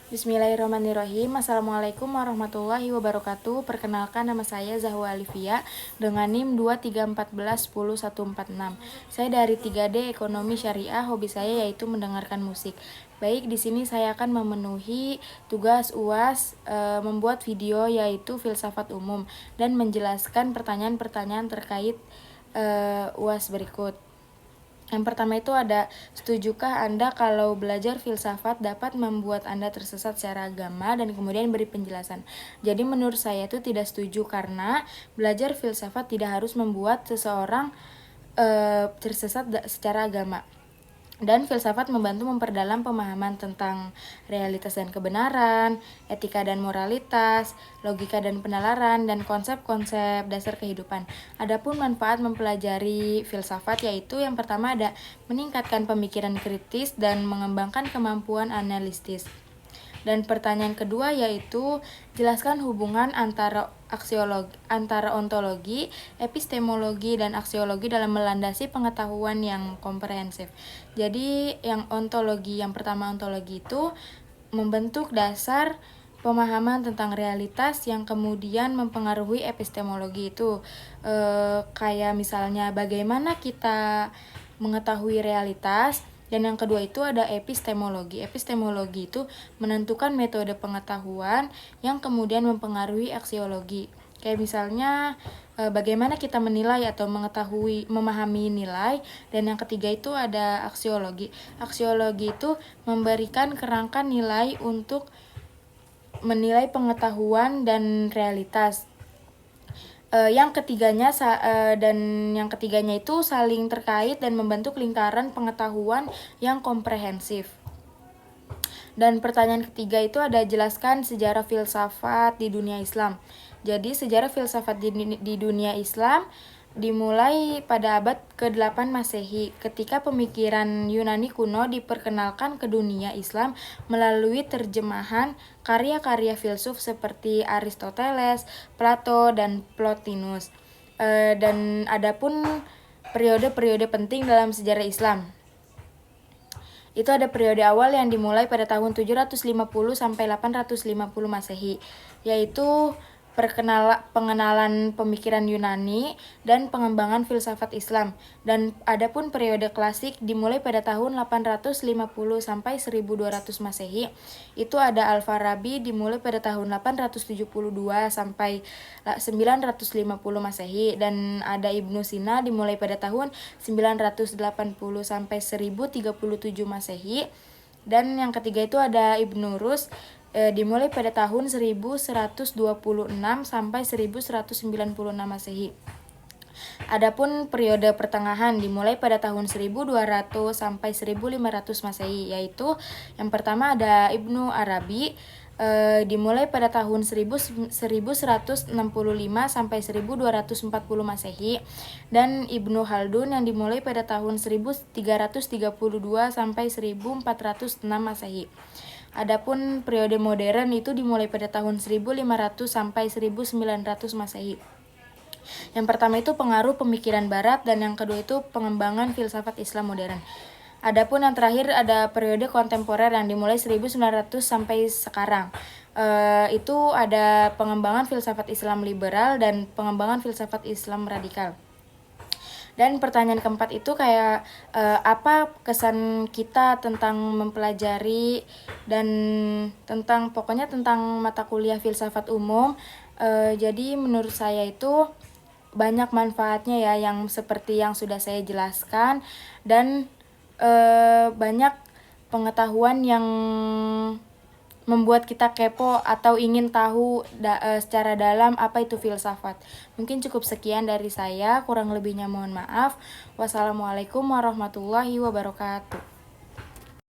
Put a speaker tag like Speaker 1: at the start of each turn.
Speaker 1: Bismillahirrahmanirrahim. Assalamualaikum warahmatullahi wabarakatuh. Perkenalkan, nama saya Zahwa Alifia dengan NIM 2314104146. Saya dari 3D Ekonomi Syariah. Hobi saya yaitu mendengarkan musik. Baik, di sini saya akan memenuhi tugas UAS membuat video yaitu filsafat umum dan menjelaskan pertanyaan-pertanyaan terkait UAS berikut. Yang pertama itu ada, setujukah Anda kalau belajar filsafat dapat membuat Anda tersesat secara agama, dan kemudian beri penjelasan. Jadi menurut saya itu tidak setuju karena belajar filsafat tidak harus membuat seseorang tersesat secara agama. Dan filsafat membantu memperdalam pemahaman tentang realitas dan kebenaran, etika dan moralitas, logika dan penalaran, dan konsep-konsep dasar kehidupan. Adapun manfaat mempelajari filsafat yaitu yang pertama ada meningkatkan pemikiran kritis dan mengembangkan kemampuan analitis. Dan pertanyaan kedua yaitu jelaskan hubungan antara ontologi, epistemologi, dan aksiologi dalam melandasi pengetahuan yang komprehensif. Jadi yang pertama ontologi itu membentuk dasar pemahaman tentang realitas yang kemudian mempengaruhi epistemologi itu. Kayak misalnya bagaimana kita mengetahui realitas. Dan yang kedua itu ada epistemologi. Epistemologi itu menentukan metode pengetahuan yang kemudian mempengaruhi aksiologi. Kayak misalnya bagaimana kita menilai atau memahami nilai. Dan yang ketiga itu ada aksiologi. Aksiologi itu memberikan kerangka nilai untuk menilai pengetahuan dan realitas. Yang ketiganya itu saling terkait dan membentuk lingkaran pengetahuan yang komprehensif. Dan pertanyaan ketiga itu ada jelaskan sejarah filsafat di dunia Islam. Jadi sejarah filsafat di dunia Islam dimulai pada abad ke-8 Masehi ketika pemikiran Yunani kuno diperkenalkan ke dunia Islam melalui terjemahan karya-karya filsuf seperti Aristoteles, Plato, dan Plotinus. Dan adapun periode-periode penting dalam sejarah Islam. Itu ada periode awal yang dimulai pada tahun 750 sampai 850 Masehi, yaitu pengenalan pemikiran Yunani dan pengembangan filsafat Islam. Dan adapun periode klasik dimulai pada tahun 850 sampai 1200 Masehi. Itu ada Al-Farabi dimulai pada tahun 872 sampai 950 Masehi, dan ada Ibnu Sina dimulai pada tahun 980 sampai 1037 Masehi. Dan yang ketiga itu ada Ibnu Rus dimulai pada tahun 1126 sampai 1196 Masehi. Adapun periode pertengahan dimulai pada tahun 1200 sampai 1500 Masehi, yaitu yang pertama ada Ibnu Arabi dimulai pada tahun 1165 sampai 1240 Masehi, dan Ibnu Khaldun yang dimulai pada tahun 1332 sampai 1406 Masehi. Adapun periode modern itu dimulai pada tahun 1500 sampai 1900 Masehi. Yang pertama itu pengaruh pemikiran barat, dan yang kedua itu pengembangan filsafat Islam modern. Adapun yang terakhir ada periode kontemporer yang dimulai 1900 sampai sekarang. Itu ada pengembangan filsafat Islam liberal dan pengembangan filsafat Islam radikal. Dan pertanyaan keempat itu kayak apa kesan kita tentang mempelajari dan tentang mata kuliah filsafat umum. Jadi menurut saya itu banyak manfaatnya ya, yang seperti yang sudah saya jelaskan, dan banyak pengetahuan yang membuat kita kepo atau ingin tahu secara dalam apa itu filsafat. Mungkin cukup sekian dari saya, kurang lebihnya mohon maaf. Wassalamualaikum warahmatullahi wabarakatuh.